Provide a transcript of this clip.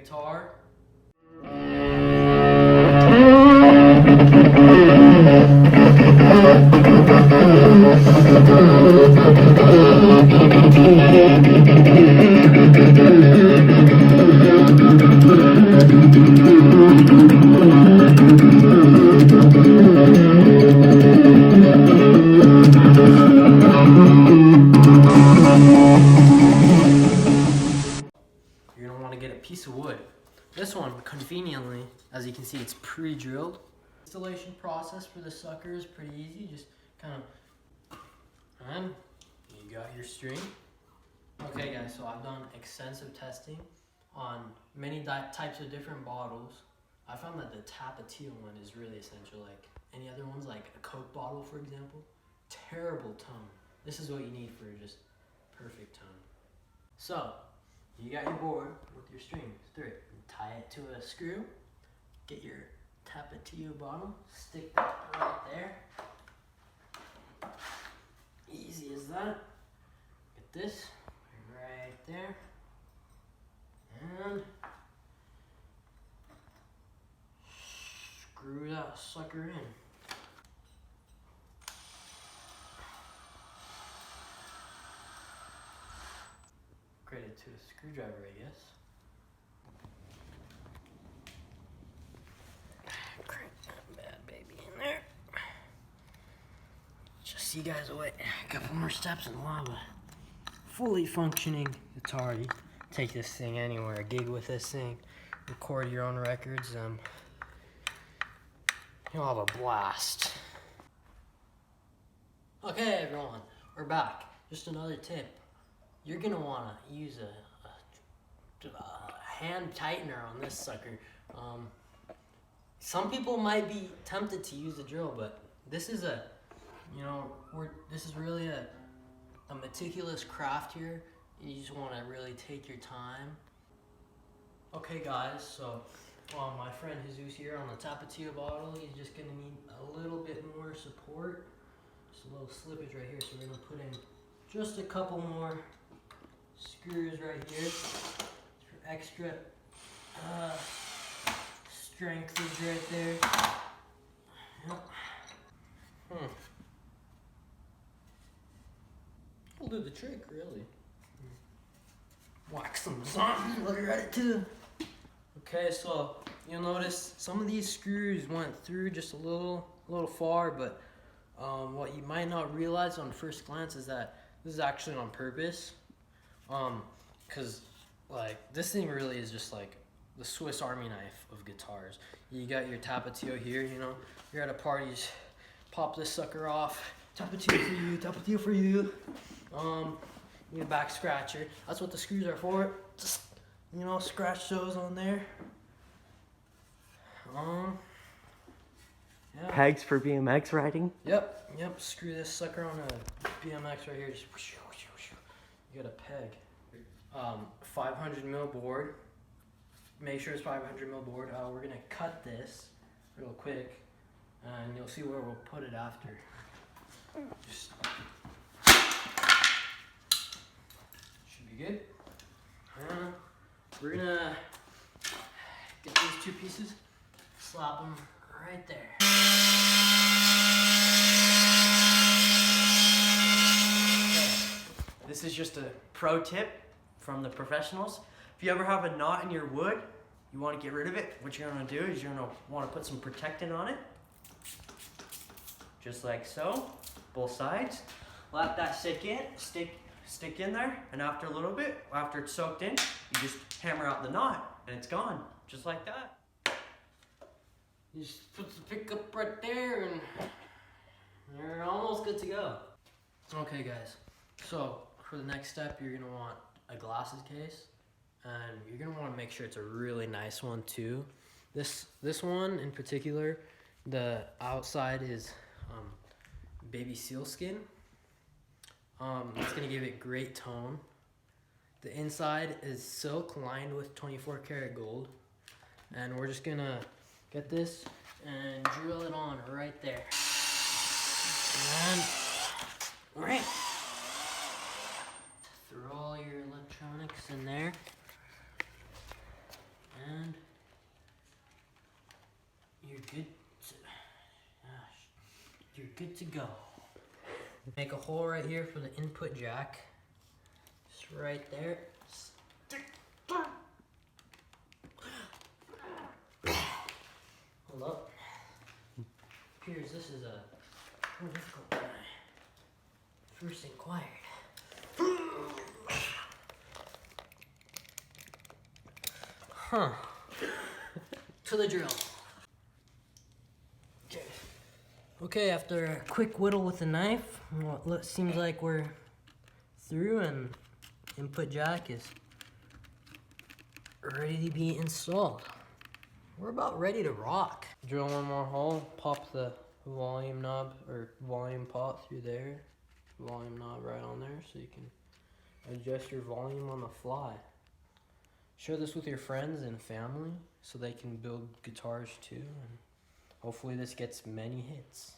guitar. You're gonna want to get a piece of wood. This one, conveniently, as you can see, it's pre-drilled. Installation process for the sucker is pretty easy. Just kind of, and you got your string. Okay guys, so I've done extensive testing on many types of different bottles. I found that the Tapatio one is really essential. Like any other ones, like a Coke bottle for example, terrible tone. This is what you need for just perfect tone. So, you got your board with your strings through it. Tie it to a screw. Get your Tapatio bottle. Stick that right there. Easy as that. Get this right there. And screw that sucker in. Credit to a screwdriver, I guess. Crank that bad baby in there. Just see you guys away. A couple more steps and we'll have a fully functioning guitar. You take this thing anywhere, gig with this thing, record your own records. You'll have a blast. Okay, everyone, we're back. Just another tip. You're gonna wanna use a hand tightener on this sucker. Some people might be tempted to use a drill, but this is this is really a meticulous craft here. You just wanna really take your time. Okay guys, so my friend Jesus here on the Tapatio bottle, he's just gonna need a little bit more support. Just a little slippage right here, so we're gonna put in just a couple more screws right here for extra strength is right there. Yep. Will do the trick, really. Wax some zombies while you're at it too. Okay, so you'll notice some of these screws went through just a little far, but what you might not realize on first glance is that this is actually on purpose. Cause like this thing really is just like the Swiss Army knife of guitars. You got your Tapatio here, you know, you're at a party, just pop this sucker off. Tapatio for you, Tapatio for you. You need a back scratcher. That's what the screws are for. Just, you know, scratch those on there. Yeah. Pegs for BMX riding? Yep. Screw this sucker on a BMX right here. Just whoosh, whoosh, whoosh. You got a peg. 500 mil board. Make sure it's 500 mil board. We're gonna cut this real quick, and you'll see where we'll put it after. Just should be good. We're gonna get these two pieces, slap them right there. This is just a pro tip from the professionals. If you ever have a knot in your wood, you want to get rid of it, what you're going to do is you're going to want to put some protectant on it. Just like so, both sides. Let that stick in there, and after a little bit, after it's soaked in, you just hammer out the knot, and it's gone, just like that. You just put the pickup right there, and you're almost good to go. Okay guys, so for the next step, you're gonna want a glasses case, and you're gonna want to make sure it's a really nice one too. This one in particular, the outside is baby seal skin. It's gonna give it great tone. The inside is silk lined with 24 karat gold, and we're just gonna get this and drill it on right there. And right. Throw all your electronics in there. good to go. Make a hole right here for the input jack. Just right there. Hold up. Appears this is a more difficult than I first inquired. Huh. To the drill. Okay, after a quick whittle with a knife, well, it seems like we're through and input jack is ready to be installed. We're about ready to rock. Drill one more hole, pop the volume knob or volume pot through there. Volume knob right on there so you can adjust your volume on the fly. Share this with your friends and family so they can build guitars too. And hopefully this gets many hits.